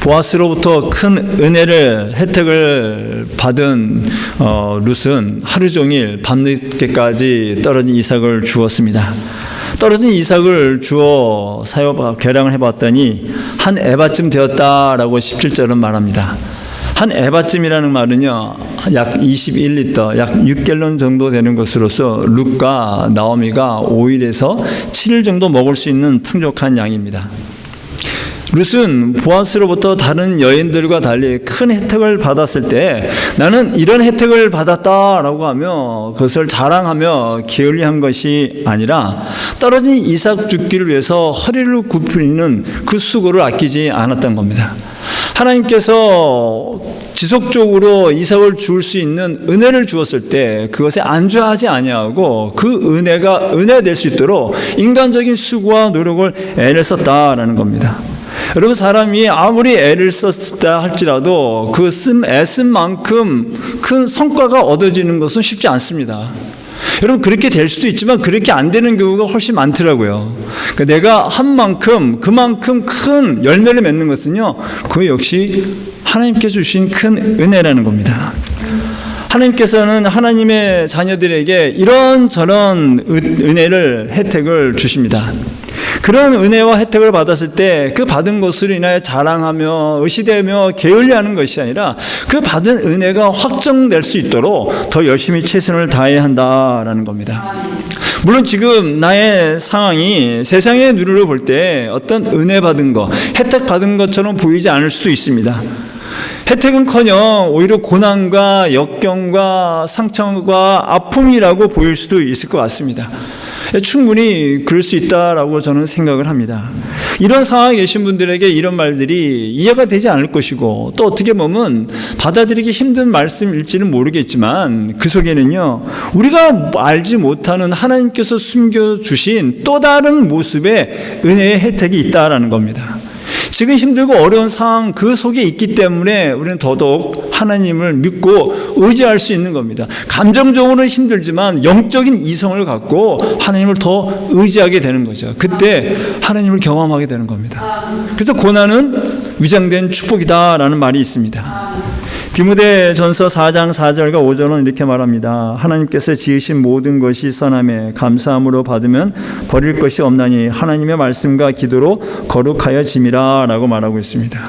보아스로부터 큰 혜택을 받은 룻은 하루 종일 밤늦게까지 떨어진 이삭을 주었습니다. 떨어진 이삭을 주어 사여 계량을 해봤더니 한 에바쯤 되었다라고 17절은 말합니다. 한 에바쯤이라는 말은요, 약 21리터, 약 6갤런 정도 되는 것으로서 룻과 나오미가 5일에서 7일 정도 먹을 수 있는 풍족한 양입니다. 룻은 보아스로부터 다른 여인들과 달리 큰 혜택을 받았을 때 나는 이런 혜택을 받았다라고 하며 그것을 자랑하며 게을리한 것이 아니라 떨어진 이삭 죽기를 위해서 허리를 굽히는 그 수고를 아끼지 않았던 겁니다. 하나님께서 지속적으로 이삭을 줄 수 있는 은혜를 주었을 때 그것에 안주하지 아니하고 그 은혜가 은혜될 수 있도록 인간적인 수고와 노력을 애를 썼다라는 겁니다. 여러분, 사람이 아무리 애를 썼다 할지라도 그 애쓴 만큼 큰 성과가 얻어지는 것은 쉽지 않습니다. 여러분, 그렇게 될 수도 있지만 그렇게 안 되는 경우가 훨씬 많더라고요. 그러니까 내가 한 만큼 그만큼 큰 열매를 맺는 것은요, 그 역시 하나님께 주신 큰 은혜라는 겁니다. 하나님께서는 하나님의 자녀들에게 이런저런 은혜를, 혜택을 주십니다. 그런 은혜와 혜택을 받았을 때 그 받은 것으로 인하여 자랑하며 의시되며 게을리하는 것이 아니라 그 받은 은혜가 확정될 수 있도록 더 열심히 최선을 다해야 한다라는 겁니다. 물론 지금 나의 상황이 세상의 눈으로 볼 때 어떤 은혜 받은 것, 혜택 받은 것처럼 보이지 않을 수도 있습니다. 혜택은커녕 오히려 고난과 역경과 상처와 아픔이라고 보일 수도 있을 것 같습니다. 충분히 그럴 수 있다라고 저는 생각을 합니다. 이런 상황에 계신 분들에게 이런 말들이 이해가 되지 않을 것이고 또 어떻게 보면 받아들이기 힘든 말씀일지는 모르겠지만 그 속에는요, 우리가 알지 못하는 하나님께서 숨겨주신 또 다른 모습의 은혜의 혜택이 있다라는 겁니다. 지금 힘들고 어려운 상황 그 속에 있기 때문에 우리는 더더욱 하나님을 믿고 의지할 수 있는 겁니다. 감정적으로는 힘들지만 영적인 이성을 갖고 하나님을 더 의지하게 되는 거죠. 그때 하나님을 경험하게 되는 겁니다. 그래서 고난은 위장된 축복이다라는 말이 있습니다. 디모데전서 4장 4절과 5절은 이렇게 말합니다. 하나님께서 지으신 모든 것이 선함에 감사함으로 받으면 버릴 것이 없나니 하나님의 말씀과 기도로 거룩하여 짐이라 라고 말하고 있습니다.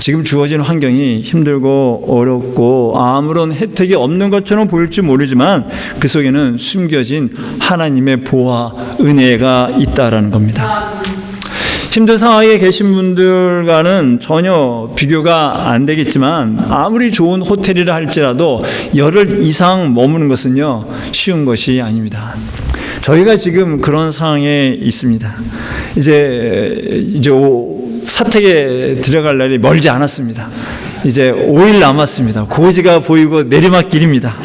지금 주어진 환경이 힘들고 어렵고 아무런 혜택이 없는 것처럼 보일지 모르지만 그 속에는 숨겨진 하나님의 보호와 은혜가 있다라는 겁니다. 힘든 상황에 계신 분들과는 전혀 비교가 안 되겠지만 아무리 좋은 호텔이라 할지라도 열흘 이상 머무는 것은요, 쉬운 것이 아닙니다. 저희가 지금 그런 상황에 있습니다. 이제 사택에 들어갈 날이 멀지 않았습니다. 이제 5일 남았습니다. 고지가 보이고 내리막길입니다.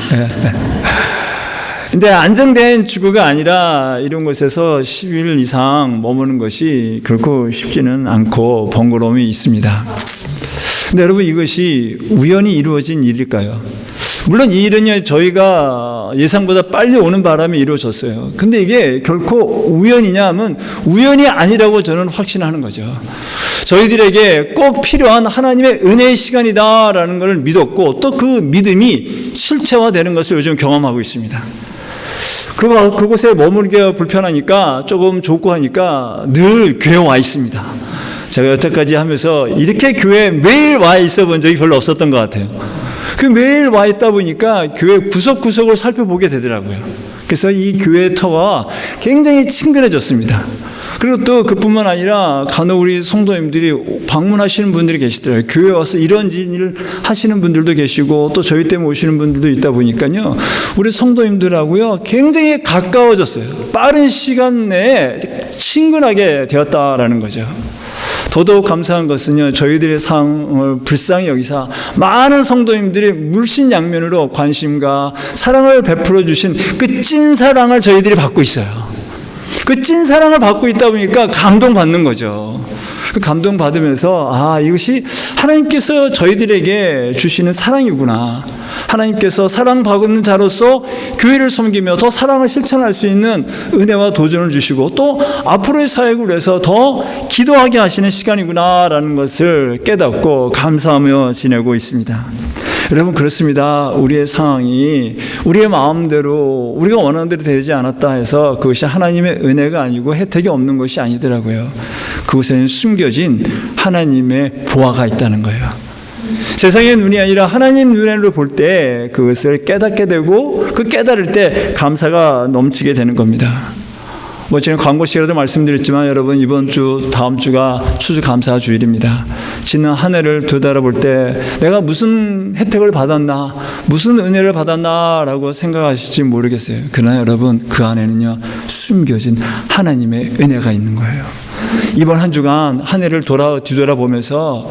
근데 안정된 주거가 아니라 이런 곳에서 10일 이상 머무는 것이 결코 쉽지는 않고 번거로움이 있습니다. 근데 여러분, 이것이 우연히 이루어진 일일까요? 물론 이 일은요, 저희가 예상보다 빨리 오는 바람에 이루어졌어요. 근데 이게 결코 우연이냐 하면 우연이 아니라고 저는 확신하는 거죠. 저희들에게 꼭 필요한 하나님의 은혜의 시간이다라는 것을 믿었고 또 그 믿음이 실체화되는 것을 요즘 경험하고 있습니다. 그곳에 머무르기가 불편하니까 조금 좁고 하니까 늘 교회에 와 있습니다. 제가 여태까지 하면서 이렇게 교회에 매일 와 있어 본 적이 별로 없었던 것 같아요. 그 매일 와 있다 보니까 교회 구석구석을 살펴보게 되더라고요. 그래서 이 교회의 터가 굉장히 친근해졌습니다. 그리고 또 그뿐만 아니라 간혹 우리 성도님들이 방문하시는 분들이 계시더라고요. 교회 와서 이런 일을 하시는 분들도 계시고 또 저희 때문에 오시는 분들도 있다 보니까요, 우리 성도님들하고요 굉장히 가까워졌어요. 빠른 시간 내에 친근하게 되었다라는 거죠. 더더욱 감사한 것은요, 저희들의 상황을 불쌍히 여기사 많은 성도님들이 물신양면으로 관심과 사랑을 베풀어 주신 그 찐사랑을 저희들이 받고 있어요. 그 찐사랑을 받고 있다 보니까 감동받는 거죠. 감동받으면서 이것이 하나님께서 저희들에게 주시는 사랑이구나. 하나님께서 사랑받는 자로서 교회를 섬기며 더 사랑을 실천할 수 있는 은혜와 도전을 주시고 또 앞으로의 사역을 위해서 더 기도하게 하시는 시간이구나라는 것을 깨닫고 감사하며 지내고 있습니다. 여러분, 그렇습니다. 우리의 상황이 우리의 마음대로 우리가 원하는 대로 되지 않았다 해서 그것이 하나님의 은혜가 아니고 혜택이 없는 것이 아니더라고요. 그곳에는 숨겨진 하나님의 보화가 있다는 거예요. 세상의 눈이 아니라 하나님 눈으로 볼 때 그것을 깨닫게 되고 그 깨달을 때 감사가 넘치게 되는 겁니다. 지금 광고 시간에도 말씀드렸지만 여러분, 이번 주 다음 주가 추수감사 주일입니다. 지난 한 해를 되돌아볼 때 내가 무슨 혜택을 받았나, 무슨 은혜를 받았나 라고 생각하실지 모르겠어요. 그러나 여러분, 그 안에는요 숨겨진 하나님의 은혜가 있는 거예요. 이번 한 주간 한 해를 뒤돌아보면서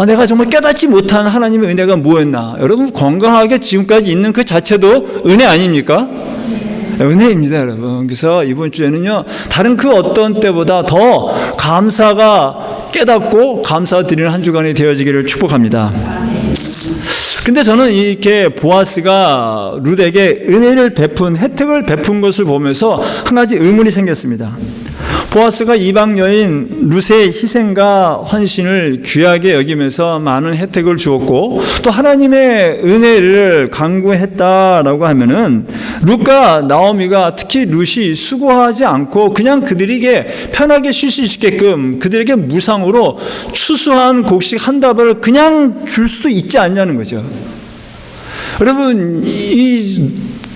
내가 정말 깨닫지 못한 하나님의 은혜가 뭐였나. 여러분, 건강하게 지금까지 있는 그 자체도 은혜 아닙니까? 은혜입니다, 여러분. 그래서 이번 주에는요 다른 그 어떤 때보다 더 감사가 깨닫고 감사드리는 한 주간이 되어지기를 축복합니다. 근데 저는 이렇게 보아스가 룻에게 은혜를 베푼, 혜택을 베푼 것을 보면서 한 가지 의문이 생겼습니다. 보아스가 이방 여인 룻의 희생과 헌신을 귀하게 여기면서 많은 혜택을 주었고 또 하나님의 은혜를 강구했다라고 하면은 룻과 나오미가, 특히 룻이 수고하지 않고 그냥 그들에게 편하게 쉴 수 있게끔 그들에게 무상으로 추수한 곡식 한 답을 그냥 줄 수 있지 않냐는 거죠. 여러분, 이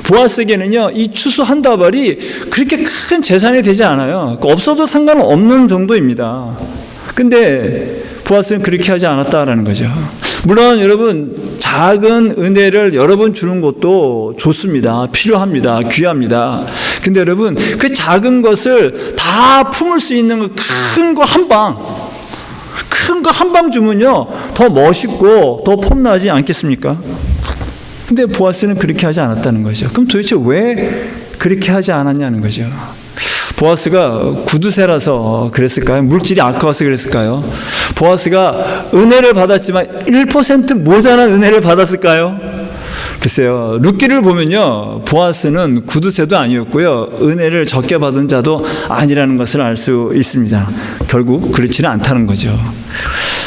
보아스에게는요 이 추수 한 다발이 그렇게 큰 재산이 되지 않아요. 없어도 상관없는 정도입니다. 근데 보아스는 그렇게 하지 않았다라는 거죠. 물론 여러분, 작은 은혜를 여러 번 주는 것도 좋습니다. 필요합니다. 귀합니다. 근데 여러분, 그 작은 것을 다 품을 수 있는 큰 거 한 방, 큰 거 한 방 주면요 더 멋있고 더 폼나지 않겠습니까? 근데 보아스는 그렇게 하지 않았다는 거죠. 그럼 도대체 왜 그렇게 하지 않았냐는 거죠. 보아스가 구두쇠라서 그랬을까요? 물질이 아까워서 그랬을까요? 보아스가 은혜를 받았지만 1% 모자란 은혜를 받았을까요? 글쎄요, 룻기를 보면요 보아스는 구두쇠도 아니었고요 은혜를 적게 받은 자도 아니라는 것을 알 수 있습니다. 결국 그렇지는 않다는 거죠.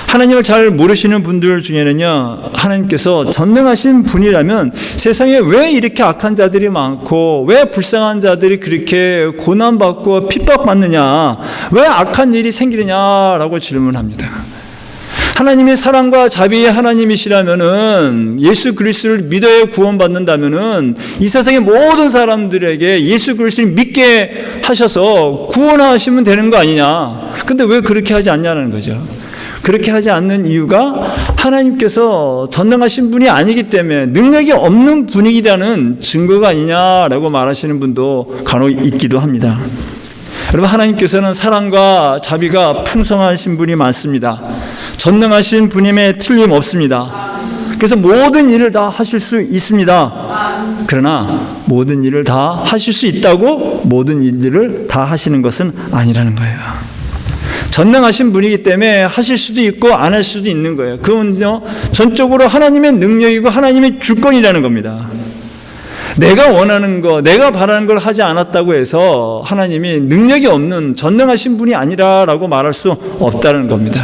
하나님을 잘 모르시는 분들 중에는요 하나님께서 전능하신 분이라면 세상에 왜 이렇게 악한 자들이 많고 왜 불쌍한 자들이 그렇게 고난받고 핍박받느냐, 왜 악한 일이 생기느냐라고 질문합니다. 하나님의 사랑과 자비의 하나님이시라면은, 예수 그리스도를 믿어야 구원받는다면은 이 세상의 모든 사람들에게 예수 그리스도를 믿게 하셔서 구원하시면 되는 거 아니냐. 근데 왜 그렇게 하지 않냐는 거죠. 그렇게 하지 않는 이유가 하나님께서 전능하신 분이 아니기 때문에, 능력이 없는 분이라는 증거가 아니냐라고 말하시는 분도 간혹 있기도 합니다. 여러분, 하나님께서는 사랑과 자비가 풍성하신 분이 많습니다. 전능하신 분임에 틀림없습니다. 그래서 모든 일을 다 하실 수 있습니다. 그러나 모든 일을 다 하실 수 있다고 모든 일들을 다 하시는 것은 아니라는 거예요. 전능하신 분이기 때문에 하실 수도 있고 안 할 수도 있는 거예요. 그건요 전적으로 하나님의 능력이고 하나님의 주권이라는 겁니다. 내가 원하는 거, 내가 바라는 걸 하지 않았다고 해서 하나님이 능력이 없는 전능하신 분이 아니라라고 말할 수 없다는 겁니다.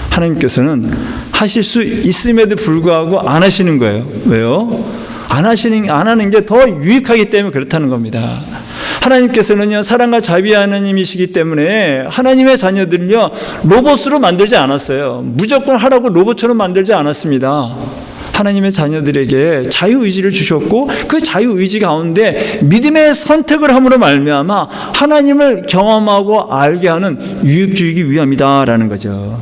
하나님께서는 하실 수 있음에도 불구하고 안 하시는 거예요. 왜요? 안 하는 게 더 유익하기 때문에 그렇다는 겁니다. 하나님께서는요 사랑과 자비의 하나님이시기 때문에 하나님의 자녀들을요 로봇으로 만들지 않았어요. 무조건 하라고 로봇처럼 만들지 않았습니다. 하나님의 자녀들에게 자유의지를 주셨고 그 자유의지 가운데 믿음의 선택을 함으로 말미암아 하나님을 경험하고 알게 하는 유익주이기 위함이다라는 거죠.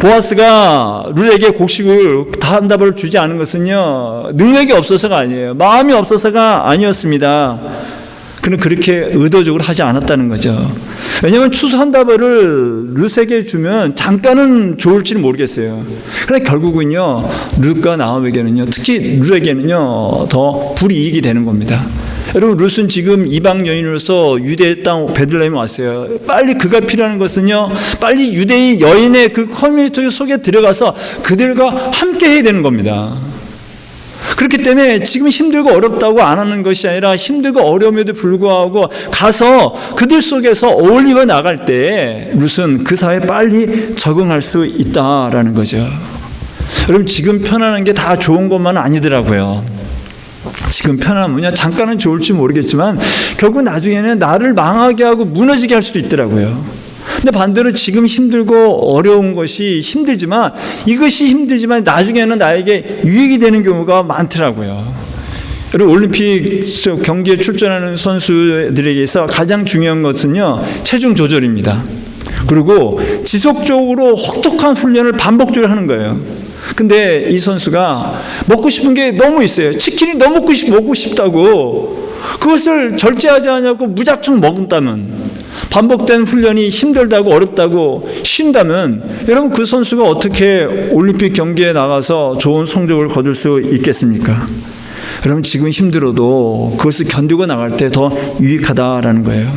보아스가 룻에게 곡식을 다 한 답을 주지 않은 것은요 능력이 없어서가 아니에요. 마음이 없어서가 아니었습니다. 그는 그렇게 의도적으로 하지 않았다는 거죠. 왜냐하면 추수 한 다발을 룻에게 주면 잠깐은 좋을지는 모르겠어요. 그러나 결국은요 룻과 나오미에게는요, 특히 룻에게는요 더 불이익이 되는 겁니다. 여러분, 룻은 지금 이방 여인으로서 유대의 땅 베들레헴에 왔어요. 빨리 그가 필요한 것은요 빨리 유대의 여인의 그 커뮤니티 속에 들어가서 그들과 함께 해야 되는 겁니다. 그렇기 때문에 지금 힘들고 어렵다고 안 하는 것이 아니라 힘들고 어려움에도 불구하고 가서 그들 속에서 어울리고 나갈 때 룻은 그 사회에 빨리 적응할 수 있다라는 거죠. 여러분, 지금 편안한 게 다 좋은 것만은 아니더라고요. 지금 편안하면요, 잠깐은 좋을지 모르겠지만 결국 나중에는 나를 망하게 하고 무너지게 할 수도 있더라고요. 근데 반대로 지금 힘들고 어려운 것이 힘들지만, 이것이 힘들지만 나중에는 나에게 유익이 되는 경우가 많더라고요. 여러분, 올림픽 경기에 출전하는 선수들에게서 가장 중요한 것은요, 체중 조절입니다. 그리고 지속적으로 혹독한 훈련을 반복적으로 하는 거예요. 근데 이 선수가 먹고 싶은 게 너무 있어요. 치킨이 너무 먹고 싶다고 그것을 절제하지 않냐고 무작정 먹는다면, 반복된 훈련이 힘들다고 어렵다고 쉰다면, 여러분, 그 선수가 어떻게 올림픽 경기에 나가서 좋은 성적을 거둘 수 있겠습니까? 여러분, 지금 힘들어도 그것을 견디고 나갈 때 더 유익하다라는 거예요.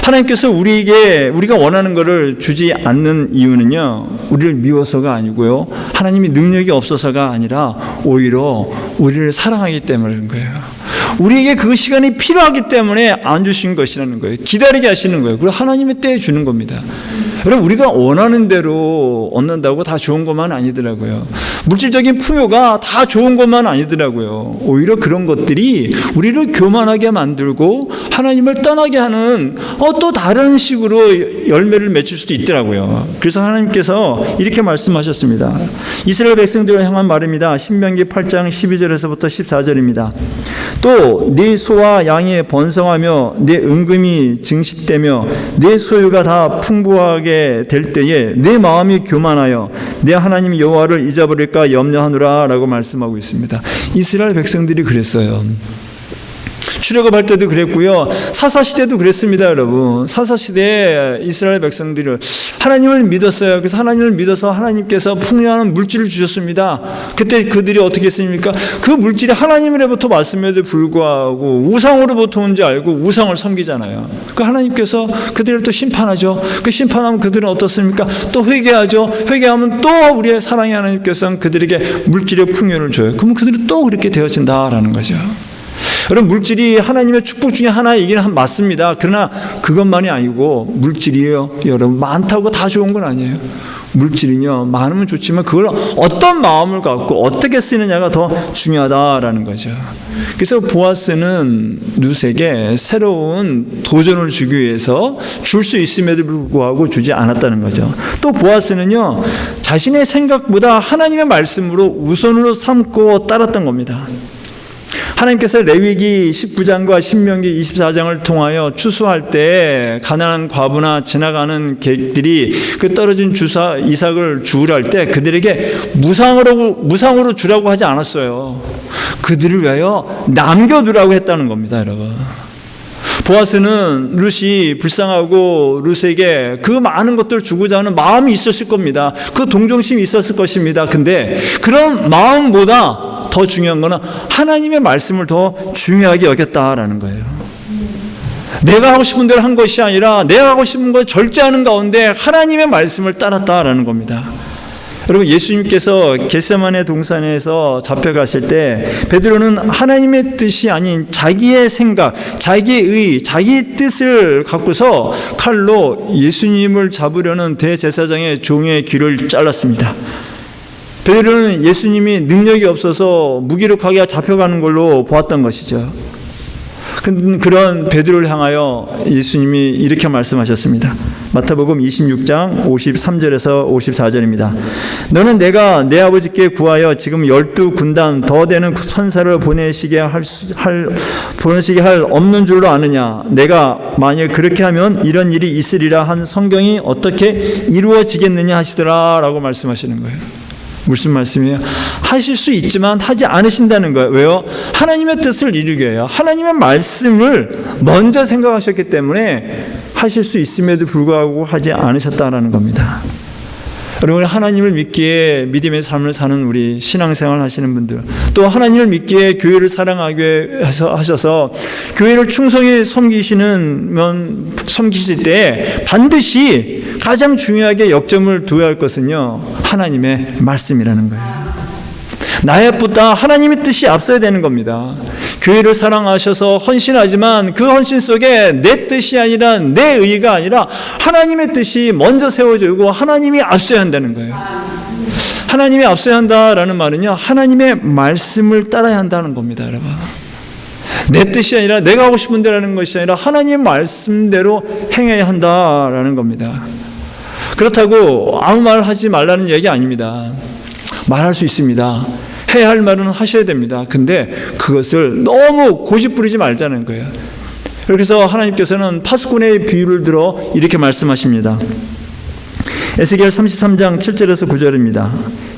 하나님께서 우리가 원하는 것을 주지 않는 이유는요, 우리를 미워서가 아니고요, 하나님이 능력이 없어서가 아니라 오히려 우리를 사랑하기 때문인 거예요. 우리에게 그 시간이 필요하기 때문에 안 주신 것이라는 거예요. 기다리게 하시는 거예요. 그리고 하나님의 때에 주는 겁니다. 여러분, 우리가 원하는 대로 얻는다고 다 좋은 것만 아니더라고요. 물질적인 풍요가 다 좋은 것만 아니더라고요. 오히려 그런 것들이 우리를 교만하게 만들고 하나님을 떠나게 하는 또 다른 식으로 열매를 맺을 수도 있더라고요. 그래서 하나님께서 이렇게 말씀하셨습니다. 이스라엘 백성들을 향한 말입니다. 신명기 8장 12절에서부터 14절입니다. 또 네 소와 양이 번성하며 네 은금이 증식되며 네 소유가 다 풍부하게 될 때에 네 마음이 교만하여 내 하나님 여호와를 잊어버릴까 염려하노라 라고 말씀하고 있습니다. 이스라엘 백성들이 그랬어요. 출애굽할 때도 그랬고요, 사사시대도 그랬습니다. 여러분, 사사시대에 이스라엘 백성들을 하나님을 믿었어요. 그래서 하나님을 믿어서 하나님께서 풍요한 물질을 주셨습니다. 그때 그들이 어떻게 했습니까? 그 물질이 하나님으로부터 왔음에도 불구하고 우상으로부터 온 줄 알고 우상을 섬기잖아요. 그 하나님께서 그들을 또 심판하죠. 그 심판하면 그들은 어떻습니까? 또 회개하죠. 회개하면 또 우리의 사랑의 하나님께서는 그들에게 물질의 풍요를 줘요. 그러면 그들은 또 그렇게 되어진다라는 거죠. 여러분, 물질이 하나님의 축복 중에 하나이긴 맞습니다. 그러나 그것만이 아니고, 물질이요, 여러분, 많다고 다 좋은 건 아니에요. 물질은요, 많으면 좋지만 그걸 어떤 마음을 갖고 어떻게 쓰느냐가 더 중요하다라는 거죠. 그래서 보아스는 룻에게 새로운 도전을 주기 위해서 줄 수 있음에도 불구하고 주지 않았다는 거죠. 또 보아스는요, 자신의 생각보다 하나님의 말씀으로 우선으로 삼고 따랐던 겁니다. 하나님께서 레위기 19장과 신명기 24장을 통하여 추수할 때 가나안 과부나 지나가는 객들이 그 떨어진 이삭을 주우할 때 그들에게 무상으로 주라고 하지 않았어요. 그들을 위하여 남겨두라고 했다는 겁니다, 여러분. 보아스는 룻이 불쌍하고 룻에게 그 많은 것들을 주고자 하는 마음이 있었을 겁니다. 그 동정심이 있었을 것입니다. 근데 그런 마음보다 더 중요한 것은 하나님의 말씀을 더 중요하게 여겼다라는 거예요. 내가 하고 싶은 대로 한 것이 아니라 내가 하고 싶은 걸 절제하는 가운데 하나님의 말씀을 따랐다라는 겁니다. 여러분, 예수님께서 겟세마네 동산에서 잡혀가실 때 베드로는 하나님의 뜻이 아닌 자기의 생각, 자기의 의, 자기의 뜻을 갖고서 칼로 예수님을 잡으려는 대제사장의 종의 귀를 잘랐습니다. 베드로는 예수님이 능력이 없어서 무기력하게 잡혀가는 걸로 보았던 것이죠. 그런 베드로를 향하여 예수님이 이렇게 말씀하셨습니다. 마태복음 26장 53절에서 54절입니다. 너는 내가 내 아버지께 구하여 지금 12군단 더 되는 천사를 보내시게 할 없는 줄로 아느냐? 내가 만일 그렇게 하면 이런 일이 있으리라 한 성경이 어떻게 이루어지겠느냐 하시더라 라고 말씀하시는 거예요. 무슨 말씀이에요? 하실 수 있지만 하지 않으신다는 거예요. 왜요? 하나님의 뜻을 이루기 위해요. 하나님의 말씀을 먼저 생각하셨기 때문에 하실 수 있음에도 불구하고 하지 않으셨다라는 겁니다. 여러분, 하나님을 믿기에 믿음의 삶을 사는 우리 신앙생활 하시는 분들, 또 하나님을 믿기에 교회를 사랑하게 하셔서 교회를 충성히 섬기실 때 반드시 가장 중요하게 역점을 두어야 할 것은요, 하나님의 말씀이라는 거예요. 나의 하나님의 뜻이 앞서야 되는 겁니다. 교회를 사랑하셔서 헌신하지만 그 헌신 속에 내 뜻이 아니라 내 의가 아니라 하나님의 뜻이 먼저 세워지고 하나님이 앞서야 한다는 거예요. 하나님이 앞서야 한다라는 말은요, 하나님의 말씀을 따라야 한다는 겁니다, 여러분. 내 뜻이 아니라 내가 하고 싶은 대로 하는 것이 아니라 하나님의 말씀대로 행해야 한다라는 겁니다. 그렇다고 아무 말 하지 말라는 얘기 아닙니다. 말할 수 있습니다. 해야 할 말은 하셔야 됩니다. 근데 그것을 너무 고집부리지 말자는 거예요. 그래서 하나님께서는 파수꾼의 비유를 들어 이렇게 말씀하십니다. 에스겔 33장 7절에서 9절입니다.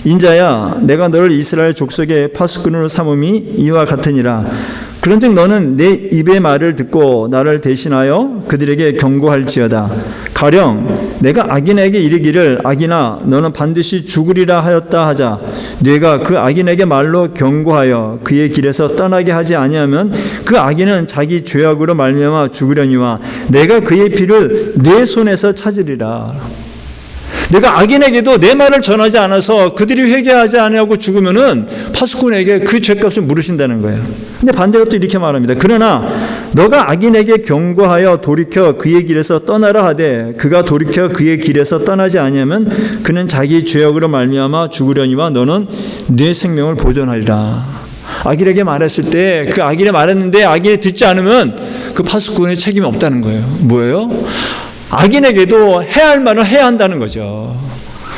인자야, 내가 너를 이스라엘 족속의 파수꾼으로 삼음이 이와 같으니라. 그런즉 너는 내 입의 말을 듣고 나를 대신하여 그들에게 경고할지어다. 가령 내가 악인에게 이르기를 악인아 너는 반드시 죽으리라 하였다 하자 네가 그 악인에게 말로 경고하여 그의 길에서 떠나게 하지 아니하면 그 악인은 자기 죄악으로 말미암아 죽으려니와 내가 그의 피를 내 손에서 찾으리라. 내가 악인에게도 내 말을 전하지 않아서 그들이 회개하지 아니하고 죽으면은 파수꾼에게 그 죄값을 물으신다는 거예요. 근데 반대로 또 이렇게 말합니다. 그러나 너가 악인에게 경고하여 돌이켜 그의 길에서 떠나라 하되 그가 돌이켜 그의 길에서 떠나지 아니하면 그는 자기 죄악으로 말미암아 죽으려니와 너는 네 생명을 보존하리라. 악인에게 말했을 때 그 악인이 말했는데 악인이 듣지 않으면 그 파수꾼의 책임이 없다는 거예요. 뭐예요? 악인에게도 해야 할 말은 해야 한다는 거죠.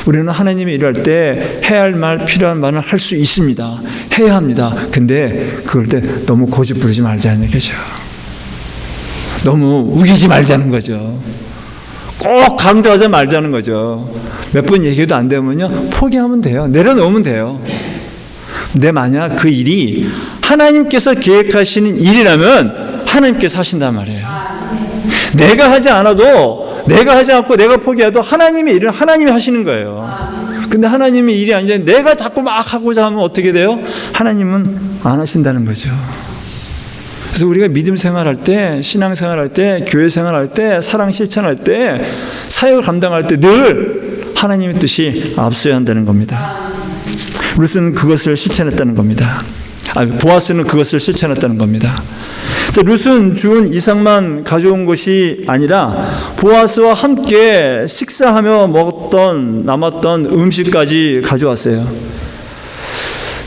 우리는 하나님이 일할 때 해야 할 말, 필요한 말은 할 수 있습니다. 해야 합니다. 근데 그럴 때 너무 고집 부리지 말자는 얘기죠. 너무 우기지 말자는 거죠. 꼭 강조하지 말자는 거죠. 몇 번 얘기해도 안 되면요, 포기하면 돼요. 내려놓으면 돼요. 근데 만약 그 일이 하나님께서 계획하시는 일이라면 하나님께서 하신단 말이에요. 내가 하지 않아도, 내가 하지 않고 내가 포기해도 하나님의 일은 하나님이 하시는 거예요. 근데 하나님의 일이 아니라 내가 자꾸 막 하고자 하면 어떻게 돼요? 하나님은 안 하신다는 거죠. 그래서 우리가 믿음 생활할 때, 신앙 생활할 때, 교회 생활할 때, 사랑 실천할 때, 사역을 감당할 때 늘 하나님의 뜻이 앞서야 한다는 겁니다. 룻은 그것을 실천했다는 겁니다. 보아스는 그것을 실천했다는 겁니다. 룻은 주은 이삭만 가져온 것이 아니라 보아스와 함께 식사하며 먹었던 남았던 음식까지 가져왔어요.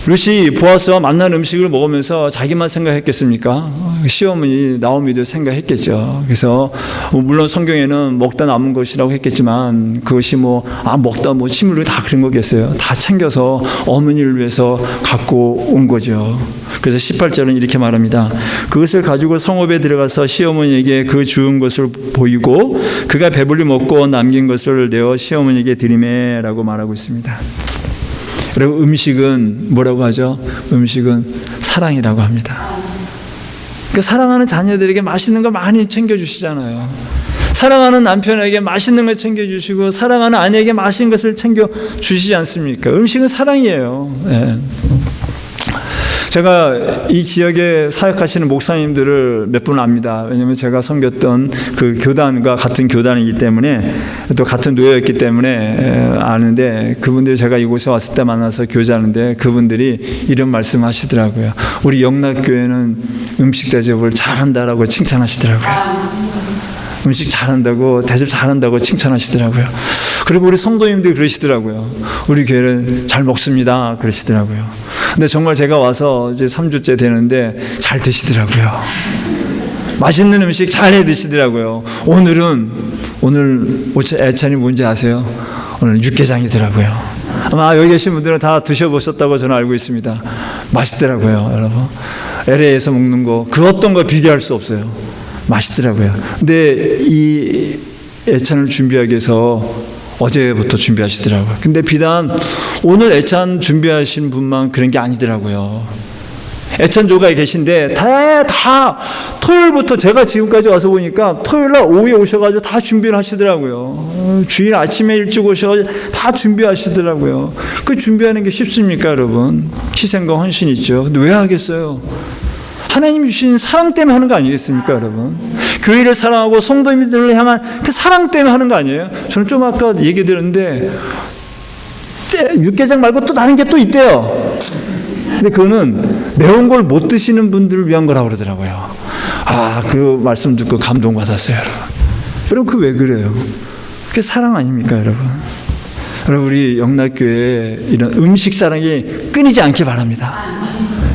룻이 보아스와 만난 음식을 먹으면서 자기만 생각했겠습니까? 시어머니 나오미도 생각했겠죠. 그래서 물론 성경에는 먹다 남은 것이라고 했겠지만 그것이 먹다 침을 다 그런 거겠어요. 다 챙겨서 어머니를 위해서 갖고 온 거죠. 그래서 18절은 이렇게 말합니다. 그것을 가지고 성읍에 들어가서 시어머니에게 그 주운 것을 보이고 그가 배불리 먹고 남긴 것을 내어 시어머니에게 드리매라고 말하고 있습니다. 여러분, 음식은 뭐라고 하죠? 음식은 사랑이라고 합니다. 그러니까 사랑하는 자녀들에게 맛있는 거 많이 챙겨주시잖아요. 사랑하는 남편에게 맛있는 걸 챙겨주시고 사랑하는 아내에게 맛있는 것을 챙겨주시지 않습니까? 음식은 사랑이에요. 네. 제가 이 지역에 사역하시는 목사님들을 몇 분 압니다. 왜냐하면 제가 섬겼던 그 교단과 같은 교단이기 때문에 또 같은 노예였기 때문에 아는데 그분들 제가 이곳에 왔을 때 만나서 교제하는데 그분들이 이런 말씀하시더라고요. 우리 영락교회는 음식 대접을 잘한다라고 칭찬하시더라고요. 음식 잘한다고, 대접 잘한다고 칭찬하시더라고요. 그리고 우리 성도님들이 그러시더라고요. 우리 교회는 잘 먹습니다. 그러시더라고요. 근데 정말 제가 와서 이제 3주째 되는데 잘 드시더라고요. 맛있는 음식 잘 해 드시더라고요. 오늘 애찬이 뭔지 아세요? 오늘 육개장이더라고요. 아마 여기 계신 분들은 다 드셔보셨다고 저는 알고 있습니다. 맛있더라고요, 여러분. LA에서 먹는 거, 그 어떤 거 비교할 수 없어요. 맛있더라고요. 근데 이 애찬을 준비하기 위해서 어제부터 준비하시더라고요. 근데 비단 오늘 애찬 준비하신 분만 그런 게 아니더라고요. 애찬조가 계신데 다 토요일부터 제가 지금까지 와서 보니까 토요일날 오후에 오셔가지고 다 준비를 하시더라고요. 주일 아침에 일찍 오셔가지고 다 준비하시더라고요. 그 준비하는 게 쉽습니까, 여러분? 희생과 헌신 있죠. 근데 왜 하겠어요? 하나님 주신 사랑 때문에 하는 거 아니겠습니까, 여러분? 교회를 사랑하고 성도님들을 향한 그 사랑 때문에 하는 거 아니에요? 저는 좀 아까 얘기 들었는데 육개장 말고 또 다른 게 또 있대요. 근데 그거는 매운 걸 못 드시는 분들을 위한 거라고 그러더라고요. 그 말씀 듣고 감동받았어요, 여러분. 여러분, 그 왜 그래요? 그게 사랑 아닙니까, 여러분? 여러분, 우리 영락교회에 이런 음식 사랑이 끊이지 않기 바랍니다.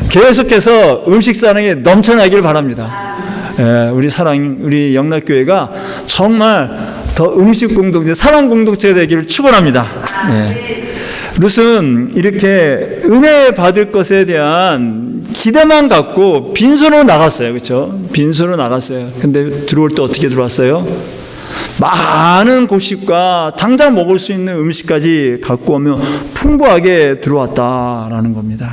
계속해서 음식 사랑이 넘쳐나길 바랍니다. 우리 영락교회가 정말 더 음식 공동체, 사랑 공동체가 되기를 축원합니다. 룻은 이렇게 은혜 받을 것에 대한 기대만 갖고 빈손으로 나갔어요. 그렇죠? 빈손으로 나갔어요. 근데 들어올 때 어떻게 들어왔어요? 많은 곡식과 당장 먹을 수 있는 음식까지 갖고 오면 풍부하게 들어왔다라는 겁니다.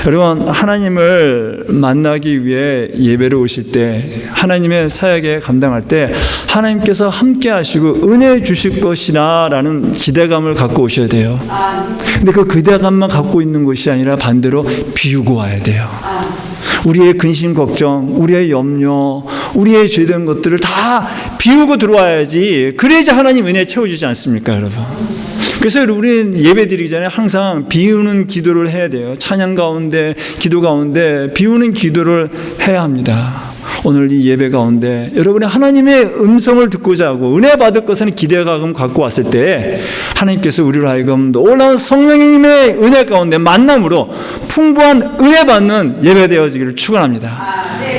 여러분, 하나님을 만나기 위해 예배를 오실 때, 하나님의 사역에 감당할 때 하나님께서 함께 하시고 은혜 주실 것이나 라는 기대감을 갖고 오셔야 돼요. 근데 그 기대감만 갖고 있는 것이 아니라 반대로 비우고 와야 돼요. 우리의 근심 걱정, 우리의 염려, 우리의 죄된 것들을 다 비우고 들어와야지. 그래야지 하나님 은혜 채워주지 않습니까, 여러분? 그래서 우리는 예배 드리기 전에 항상 비우는 기도를 해야 돼요. 찬양 가운데, 기도 가운데 비우는 기도를 해야 합니다. 오늘 이 예배 가운데 여러분이 하나님의 음성을 듣고자 하고 은혜 받을 것은 기대감 갖고 왔을 때 하나님께서 우리로 하여금 놀라운 성령님의 은혜 가운데 만남으로 풍부한 은혜 받는 예배 되어지기를 축원합니다.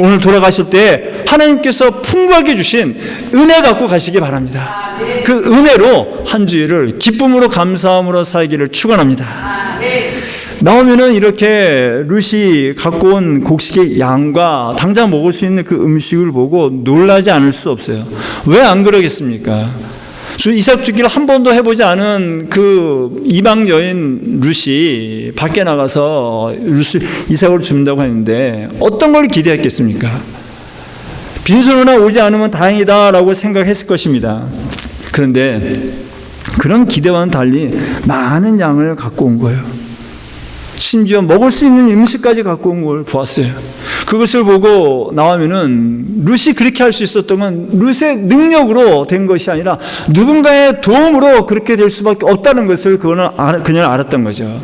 오늘 돌아가실 때 하나님께서 풍부하게 주신 은혜 갖고 가시기 바랍니다. 그 은혜로 한 주일을 기쁨으로 감사함으로 살기를 축원합니다. 나오면은 이렇게 룻이 갖고 온 곡식의 양과 당장 먹을 수 있는 그 음식을 보고 놀라지 않을 수 없어요. 왜 안 그러겠습니까? 이삭 주기를 한 번도 해보지 않은 그 이방 여인 룻이 밖에 나가서 이삭을 준다고 했는데 어떤 걸 기대했겠습니까? 빈손으로 오지 않으면 다행이다라고 생각했을 것입니다. 그런데 그런 기대와는 달리 많은 양을 갖고 온 거예요. 심지어 먹을 수 있는 음식까지 갖고 온 걸 보았어요. 그것을 보고 나오면은 룻이 그렇게 할 수 있었던 건 룻의 능력으로 된 것이 아니라 누군가의 도움으로 그렇게 될 수밖에 없다는 것을 그녀는 알았던 거죠.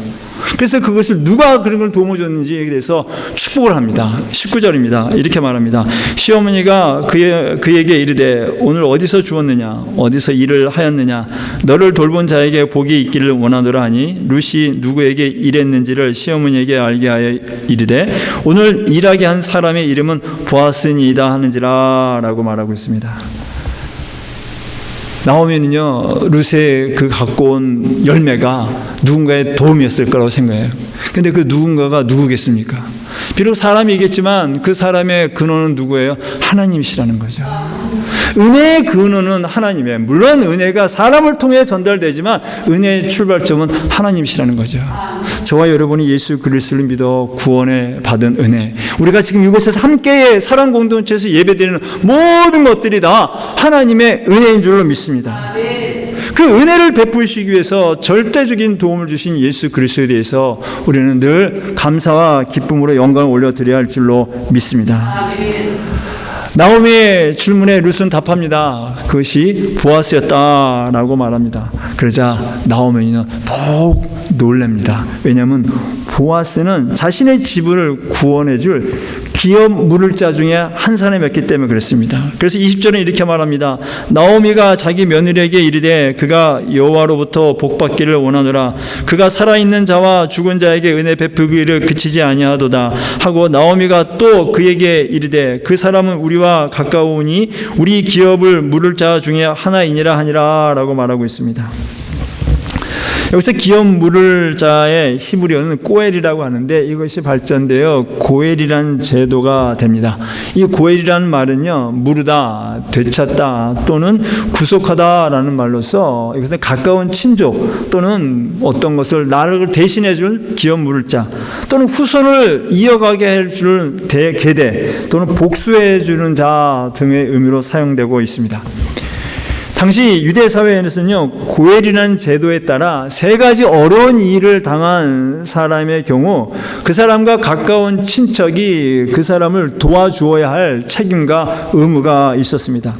그래서 그것을 누가 그런 걸 도움을 줬는지에 대해서 축복을 합니다. 19절입니다. 이렇게 말합니다. 시어머니가 그에게 이르되 오늘 어디서 주었느냐 어디서 일을 하였느냐 너를 돌본 자에게 복이 있기를 원하노라 하니 룻이 누구에게 일했는지를 시어머니에게 알게 하여 이르되 오늘 일하게 한 사람의 이름은 보아스니이다 하는지라 라고 말하고 있습니다. 나오면은요, 룻의 그 갖고 온 열매가 누군가의 도움이었을 거라고 생각해요. 근데 그 누군가가 누구겠습니까? 비록 사람이겠지만 그 사람의 근원은 누구예요? 하나님이시라는 거죠. 은혜의 근원은 하나님이에요. 물론 은혜가 사람을 통해 전달되지만 은혜의 출발점은 하나님이시라는 거죠. 저와 여러분이 예수 그리스도를 믿어 구원에 받은 은혜, 우리가 지금 이곳에서 함께 사랑 공동체에서 예배드리는 모든 것들이 다 하나님의 은혜인 줄로 믿습니다. 그 은혜를 베푸시기 위해서 절대적인 도움을 주신 예수 그리스도에 대해서 우리는 늘 감사와 기쁨으로 영광을 올려드려야 할 줄로 믿습니다. 나오미의 질문에 룻은 답합니다. 그것이 보아스였다라고 말합니다. 그러자 나오미는 더욱 놀랍니다. 왜냐하면 보아스는 자신의 집을 구원해 줄 기업 물을 자 중에 한 사람이었기 때문에 그랬습니다. 그래서 20절은 이렇게 말합니다. 나오미가 자기 며느리에게 이르되 그가 여호와로부터 복받기를 원하노라. 그가 살아있는 자와 죽은 자에게 은혜 베푸기를 그치지 아니하도다 하고 나오미가 또 그에게 이르되 그 사람은 우리와 가까우니 우리 기업을 물을 자 중에 하나이니라 하니라 라고 말하고 있습니다. 여기서 기업 물을 자의 히브리어는 꼬엘이라고 하는데 이것이 발전되어 고엘이라는 제도가 됩니다. 이 고엘이라는 말은요, 무르다, 되찾다 또는 구속하다라는 말로서 이것은 가까운 친족 또는 어떤 것을 나를 대신해 줄 기업 물을 자 또는 후손을 이어가게 해줄 계대 또는 복수해 주는 자 등의 의미로 사용되고 있습니다. 당시 유대 사회에서는요, 고엘이라는 제도에 따라 세 가지 어려운 일을 당한 사람의 경우 그 사람과 가까운 친척이 그 사람을 도와주어야 할 책임과 의무가 있었습니다.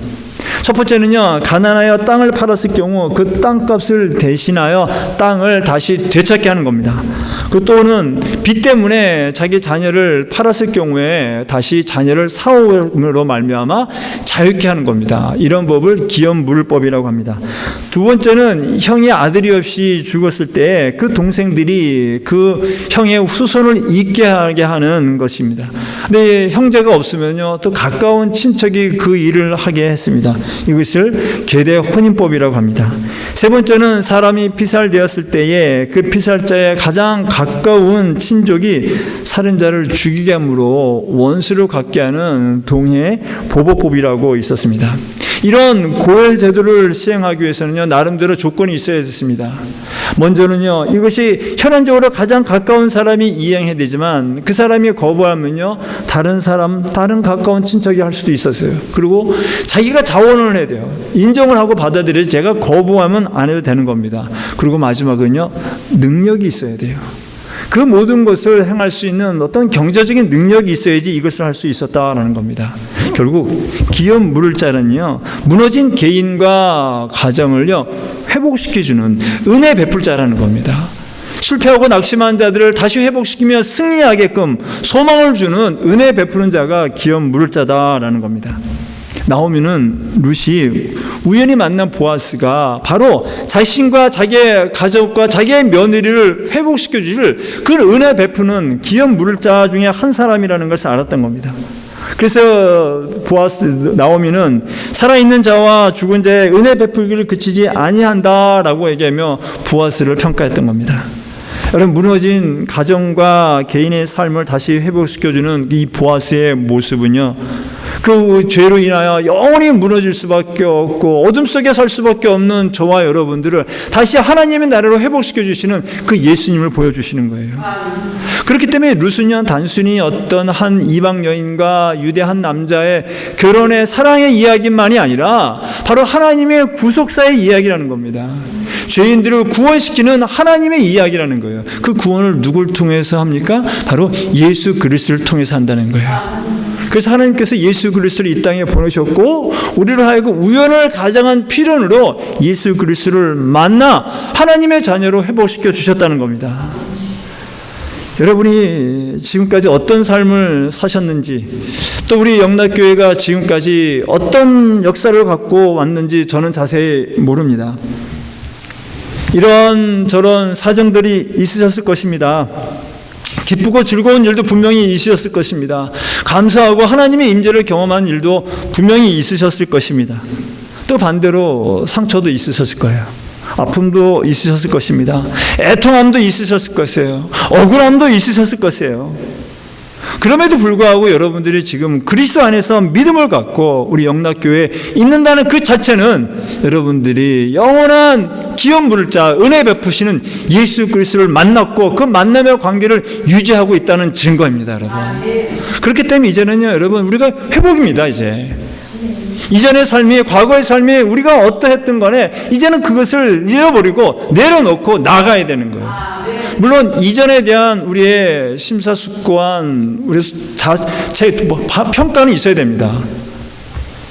첫 번째는요, 가난하여 땅을 팔았을 경우 그 땅값을 대신하여 땅을 다시 되찾게 하는 겁니다. 그 또는 빚 때문에 자기 자녀를 팔았을 경우에 다시 자녀를 사오므로 말미암아 자유케 하는 겁니다. 이런 법을 기업물법이라고 합니다. 두 번째는 형이 아들이 없이 죽었을 때 그 동생들이 그 형의 후손을 잇게 하게 하는 것입니다. 근데 형제가 없으면요, 또 가까운 친척이 그 일을 하게 했습니다. 이것을 계대 혼인법이라고 합니다. 세 번째는 사람이 피살되었을 때에 그 피살자의 가장 가까운 친족이 살인자를 죽이게 함으로 원수를 갖게 하는 동해 보복법이라고 있었습니다. 이런 고엘 제도를 시행하기 위해서는요, 나름대로 조건이 있어야 됐습니다. 먼저는요, 이것이 혈연적으로 가장 가까운 사람이 이행해야 되지만 그 사람이 거부하면요, 다른 가까운 친척이 할 수도 있었어요. 그리고 자기가 자원을 해야 돼요. 인정을 하고 받아들여야지 제가 거부하면 안 해도 되는 겁니다. 그리고 마지막은요, 능력이 있어야 돼요. 그 모든 것을 행할 수 있는 어떤 경제적인 능력이 있어야지 이것을 할 수 있었다라는 겁니다. 결국 기업물자는요, 무너진 개인과 가정을요 회복시켜주는 은혜 베풀 자라는 겁니다. 실패하고 낙심한 자들을 다시 회복시키며 승리하게끔 소망을 주는 은혜 베푸는 자가 기업물자다라는 겁니다. 나오미는 룻이 우연히 만난 보아스가 바로 자신과 자기의 가족과 자기의 며느리를 회복시켜 주실 그 은혜 베푸는 기업물자 중에 한 사람이라는 것을 알았던 겁니다. 그래서 나오미는 살아있는 자와 죽은 자의 은혜 베풀기를 그치지 아니한다라고 얘기하며 보아스를 평가했던 겁니다. 여러분, 무너진 가정과 개인의 삶을 다시 회복시켜주는 이 보아스의 모습은요, 그 죄로 인하여 영원히 무너질 수밖에 없고 어둠 속에 살 수밖에 없는 저와 여러분들을 다시 하나님의 나라로 회복시켜 주시는 그 예수님을 보여주시는 거예요. 그렇기 때문에 룻은요, 단순히 어떤 한 이방 여인과 유대 한 남자의 결혼의 사랑의 이야기만이 아니라 바로 하나님의 구속사의 이야기라는 겁니다. 죄인들을 구원시키는 하나님의 이야기라는 거예요. 그 구원을 누굴 통해서 합니까? 바로 예수 그리스도를 통해서 한다는 거예요. 그래서 하나님께서 예수 그리스도를 이 땅에 보내셨고 우리를 하여금 우연을 가장한 필연으로 예수 그리스도를 만나 하나님의 자녀로 회복시켜 주셨다는 겁니다. 여러분이 지금까지 어떤 삶을 사셨는지, 또 우리 영락교회가 지금까지 어떤 역사를 갖고 왔는지 저는 자세히 모릅니다. 이런 저런 사정들이 있으셨을 것입니다. 기쁘고 즐거운 일도 분명히 있으셨을 것입니다. 감사하고 하나님의 임재를 경험한 일도 분명히 있으셨을 것입니다. 또 반대로 상처도 있으셨을 거예요. 아픔도 있으셨을 것입니다. 애통함도 있으셨을 것이에요. 억울함도 있으셨을 것이에요. 그럼에도 불구하고 여러분들이 지금 그리스도 안에서 믿음을 갖고 우리 영락교회에 있는다는 그 자체는 여러분들이 영원한 기업물자 은혜 베푸시는 예수 그리스도를 만났고 그 만남의 관계를 유지하고 있다는 증거입니다, 여러분. 그렇기 때문에 이제는요, 여러분, 우리가 회복입니다. 이전의 삶이, 과거의 삶이 우리가 어떠했던 간에 이제는 그것을 잃어버리고 내려놓고 나가야 되는 거예요. 물론 이전에 대한 우리의 심사숙고한 우리 평가는 있어야 됩니다.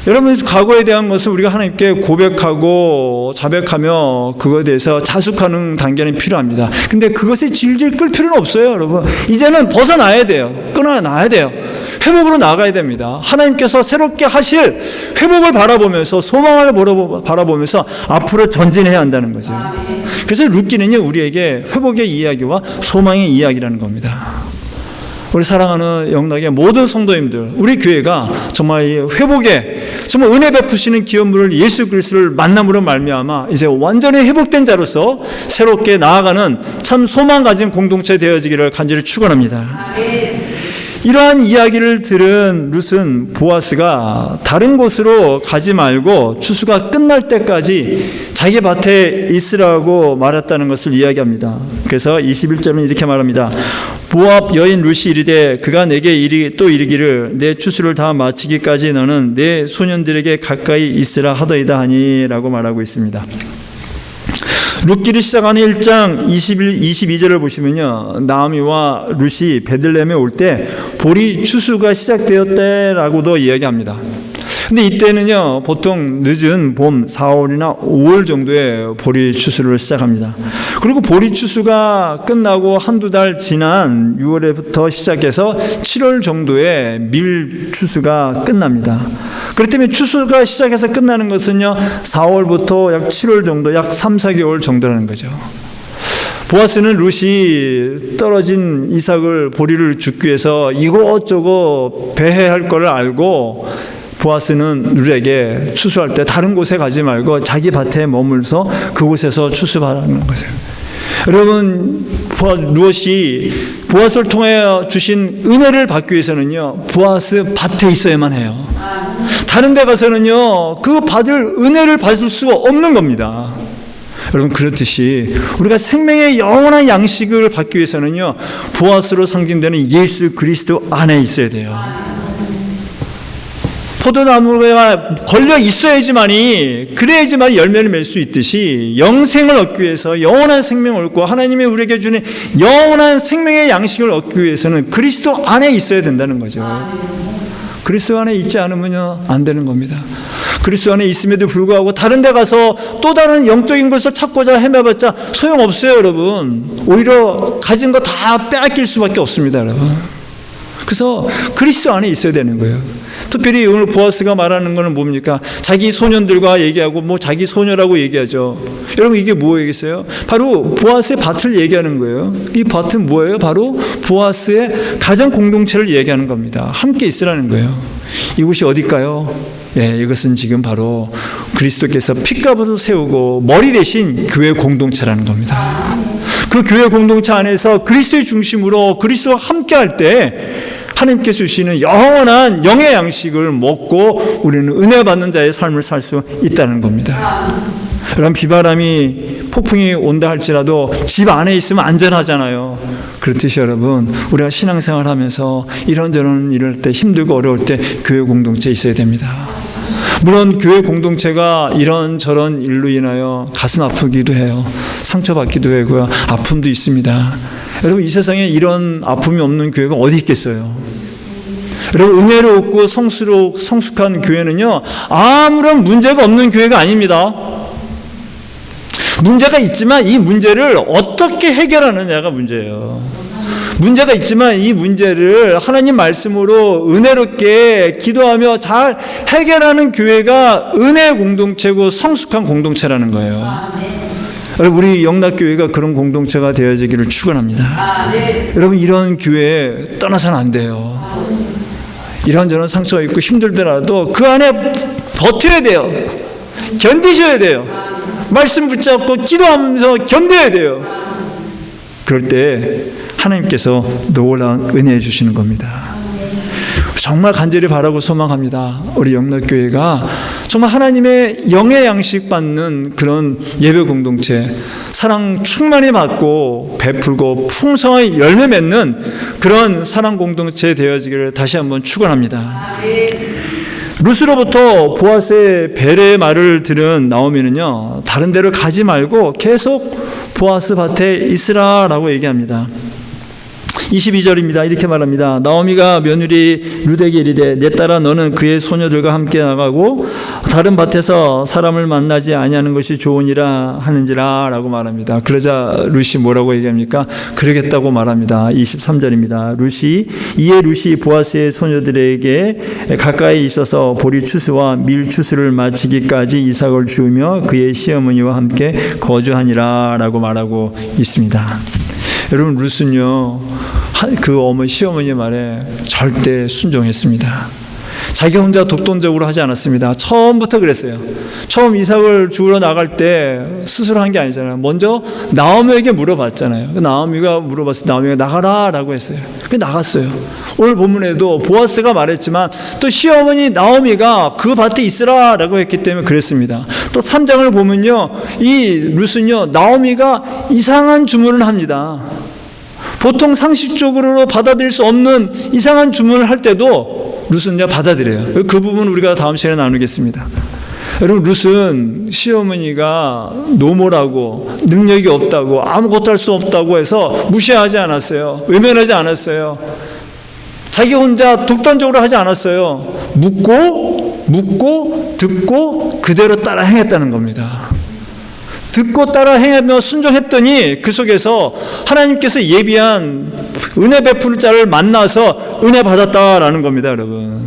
여러분, 과거에 대한 것을 우리가 하나님께 고백하고 자백하며 그거에 대해서 자숙하는 단계는 필요합니다. 근데 그것에 질질 끌 필요는 없어요, 여러분. 이제는 벗어나야 돼요. 끊어놔야 돼요. 회복으로 나가야 됩니다. 하나님께서 새롭게 하실 회복을 바라보면서, 소망을 바라보면서 앞으로 전진해야 한다는 거죠. 그래서 룻기는요, 우리에게 회복의 이야기와 소망의 이야기라는 겁니다. 우리 사랑하는 영락의 모든 성도님들, 우리 교회가 정말 이 회복에 정말 은혜 베푸시는 기업물을 예수 그리스도를 만남으로 말미암아 이제 완전히 회복된 자로서 새롭게 나아가는 참 소망 가진 공동체 되어지기를 간절히 축원합니다. 이러한 이야기를 들은 룻은 보아스가 다른 곳으로 가지 말고 추수가 끝날 때까지 자기 밭에 있으라고 말했다는 것을 이야기합니다. 그래서 21절은 이렇게 말합니다. 모압 여인 룻이 이르되 그가 내게 또 이르기를 내 추수를 다 마치기까지 너는 내 소년들에게 가까이 있으라 하더이다 하니 라고 말하고 있습니다. 룻기를 시작하는 1장 22절을 보시면요, 나오미와 룻이 베들레헴에 올 때 보리 추수가 시작되었다라고도 이야기합니다. 근데 이때는요, 보통 늦은 봄 4월이나 5월 정도에 보리 추수를 시작합니다. 그리고 보리 추수가 끝나고 한두 달 지난 6월부터 시작해서 7월 정도에 밀 추수가 끝납니다. 그렇기 때문에 추수가 시작해서 끝나는 것은요, 4월부터 약 7월 정도, 약 3, 4개월 정도라는 거죠. 보아스는 룻이 떨어진 이삭을 보리를 줍기 위해서 이것저것 배회할 걸 알고 보아스는 룻에게 추수할 때 다른 곳에 가지 말고 자기 밭에 머물서 그곳에서 추수하라는 거죠. 여러분, 룻이 보아스를 통해 주신 은혜를 받기 위해서는요, 보아스 밭에 있어야만 해요. 다른 데 가서는요, 그 받을 은혜를 받을 수가 없는 겁니다. 여러분, 그렇듯이 우리가 생명의 영원한 양식을 받기 위해서는요, 보아스로 상징되는 예수 그리스도 안에 있어야 돼요. 포도나무가 걸려 있어야지만이, 그래야지만 열매를 맺을 수 있듯이 영생을 얻기 위해서, 영원한 생명을 얻고 하나님이 우리에게 주는 영원한 생명의 양식을 얻기 위해서는 그리스도 안에 있어야 된다는 거죠. 그리스도 안에 있지 않으면 안 되는 겁니다. 그리스도 안에 있음에도 불구하고 다른 데 가서 또 다른 영적인 것을 찾고자 헤매봤자 소용없어요, 여러분. 오히려 가진 거 다 빼앗길 수밖에 없습니다, 여러분. 그래서 그리스도 안에 있어야 되는 거예요. 특별히 오늘 보아스가 말하는 것은 뭡니까? 자기 소년들과 얘기하고 뭐 자기 소녀라고 얘기하죠. 여러분, 이게 뭐겠어요? 바로 보아스의 밭을 얘기하는 거예요. 이 밭은 뭐예요? 바로 보아스의 가정 공동체를 얘기하는 겁니다. 함께 있으라는 거예요. 이곳이 어딜까요? 예, 이것은 지금 바로 그리스도께서 핏값으로 세우고 머리 대신 교회 공동체라는 겁니다. 그 교회 공동체 안에서 그리스도의 중심으로 그리스도와 함께 할 때 하나님께서 주시는 영원한 영의 양식을 먹고 우리는 은혜 받는 자의 삶을 살 수 있다는 겁니다. 여러분, 비바람이 폭풍이 온다 할지라도 집 안에 있으면 안전하잖아요. 그렇듯이 여러분, 우리가 신앙생활 하면서 이런저런 일을 할 때, 힘들고 어려울 때 교회 공동체에 있어야 됩니다. 물론 교회 공동체가 이런저런 일로 인하여 가슴 아프기도 해요. 상처받기도 하고요. 아픔도 있습니다. 여러분, 이 세상에 이런 아픔이 없는 교회가 어디 있겠어요? 여러분, 은혜롭고 성숙한 교회는요, 아무런 문제가 없는 교회가 아닙니다. 문제가 있지만 이 문제를 어떻게 해결하느냐가 문제예요. 문제가 있지만 이 문제를 하나님 말씀으로 은혜롭게 기도하며 잘 해결하는 교회가 은혜 공동체고 성숙한 공동체라는 거예요. 우리 영락교회가 그런 공동체가 되어지기를 축원합니다. 여러분, 이런 교회에 떠나서는 안 돼요. 이런저런 상처가 있고 힘들더라도 그 안에 버텨야 돼요. 견디셔야 돼요. 말씀 붙잡고 기도하면서 견뎌야 돼요. 그럴 때 하나님께서 놀라운 은혜해 주시는 겁니다. 정말 간절히 바라고 소망합니다. 우리 영락교회가 정말 하나님의 영의 양식 받는 그런 예배 공동체, 사랑 충만히 받고 베풀고 풍성하게 열매 맺는 그런 사랑 공동체 되어지기를 다시 한번 축원합니다. 룻으로부터 보아스의 배려의 말을 들은 나오미는요, 다른 데로 가지 말고 계속 보아스 밭에 있으라라고 얘기합니다. 22절입니다. 이렇게 말합니다. 나오미가 며느리 룻에게 이르되 내 딸아 너는 그의 소녀들과 함께 나가고 다른 밭에서 사람을 만나지 아니하는 것이 좋으니라 하는지라 라고 말합니다. 그러자 룻이 뭐라고 얘기합니까? 그러겠다고 말합니다. 23절입니다. 이에 룻이 보아스의 소녀들에게 가까이 있어서 보리 추수와 밀 추수를 마치기까지 이삭을 주우며 그의 시어머니와 함께 거주하니라 라고 말하고 있습니다. 여러분, 룻은요, 그 시어머니의 말에 절대 순종했습니다. 자기 혼자 독단적으로 하지 않았습니다. 처음부터 그랬어요. 처음 이삭을 주우러 나갈 때 스스로 한 게 아니잖아요. 먼저 나오미에게 물어봤잖아요. 나오미가 물어봤을 때 나오미가 나가라 라고 했어요. 그 나갔어요. 오늘 본문에도 보아스가 말했지만 또 시어머니 나오미가 그 밭에 있으라 라고 했기 때문에 그랬습니다. 또 3장을 보면요, 이 룻은요, 나오미가 이상한 주문을 합니다. 보통 상식적으로 받아들일 수 없는 이상한 주문을 할 때도 룻은 받아들여요. 그 부분 우리가 다음 시간에 나누겠습니다. 여러분, 룻은 시어머니가 노모라고 능력이 없다고 아무것도 할 수 없다고 해서 무시하지 않았어요. 외면하지 않았어요. 자기 혼자 독단적으로 하지 않았어요. 묻고 묻고 듣고 그대로 따라 행했다는 겁니다. 듣고 따라 행하며 순종했더니 그 속에서 하나님께서 예비한 은혜 베풀 자를 만나서 은혜 받았다라는 겁니다, 여러분.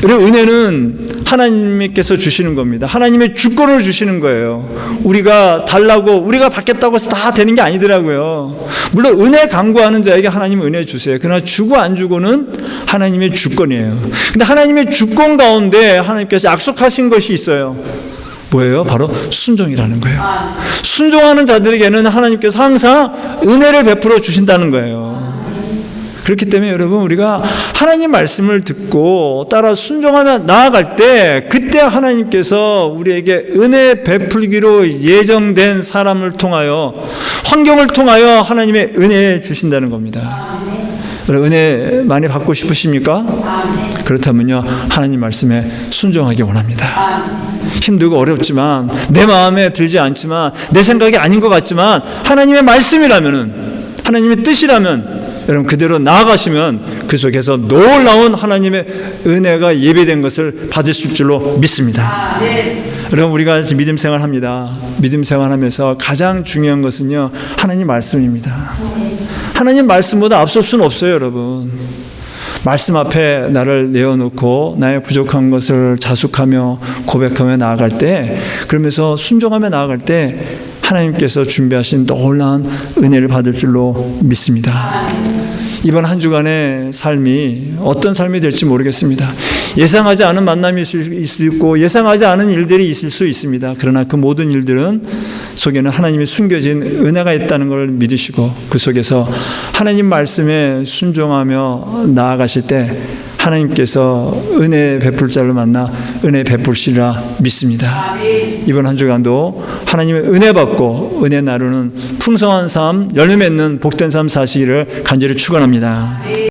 여러분, 은혜는 하나님께서 주시는 겁니다. 하나님의 주권을 주시는 거예요. 우리가 달라고, 우리가 받겠다고 해서 다 되는 게 아니더라고요. 물론 은혜 강구하는 자에게 하나님은 은혜 주세요. 그러나 주고 안 주고는 하나님의 주권이에요. 근데 하나님의 주권 가운데 하나님께서 약속하신 것이 있어요. 뭐예요? 바로 순종이라는 거예요. 순종하는 자들에게는 하나님께서 항상 은혜를 베풀어 주신다는 거예요. 그렇기 때문에 여러분, 우리가 하나님 말씀을 듣고 따라 순종하며 나아갈 때 그때 하나님께서 우리에게 은혜 베풀기로 예정된 사람을 통하여, 환경을 통하여 하나님의 은혜 주신다는 겁니다. 은혜 많이 받고 싶으십니까? 그렇다면요, 하나님 말씀에 순종하기 원합니다. 힘들고 어렵지만, 내 마음에 들지 않지만, 내 생각이 아닌 것 같지만 하나님의 말씀이라면은, 하나님의 뜻이라면 여러분 그대로 나아가시면 그 속에서 놀라운 하나님의 은혜가 예배된 것을 받으실 줄로 믿습니다. 여러분, 우리가 믿음 생활합니다. 믿음 생활하면서 가장 중요한 것은요, 하나님 말씀입니다. 하나님 말씀보다 앞설 수는 없어요, 여러분. 말씀 앞에 나를 내어놓고 나의 부족한 것을 자숙하며 고백하며 나아갈 때, 그러면서 순종하며 나아갈 때 하나님께서 준비하신 놀라운 은혜를 받을 줄로 믿습니다. 이번 한 주간의 삶이 어떤 삶이 될지 모르겠습니다. 예상하지 않은 만남이 있을 수 있고 예상하지 않은 일들이 있을 수 있습니다. 그러나 그 모든 일들은 속에는 하나님의 숨겨진 은혜가 있다는 걸 믿으시고 그 속에서 하나님 말씀에 순종하며 나아가실 때 하나님께서 은혜 베풀 자를 만나 은혜 베풀시리라 믿습니다. 이번 한 주간도 하나님의 은혜 받고 은혜 나누는 풍성한 삶, 열매 맺는 복된 삶 사시기를 간절히 축원합니다.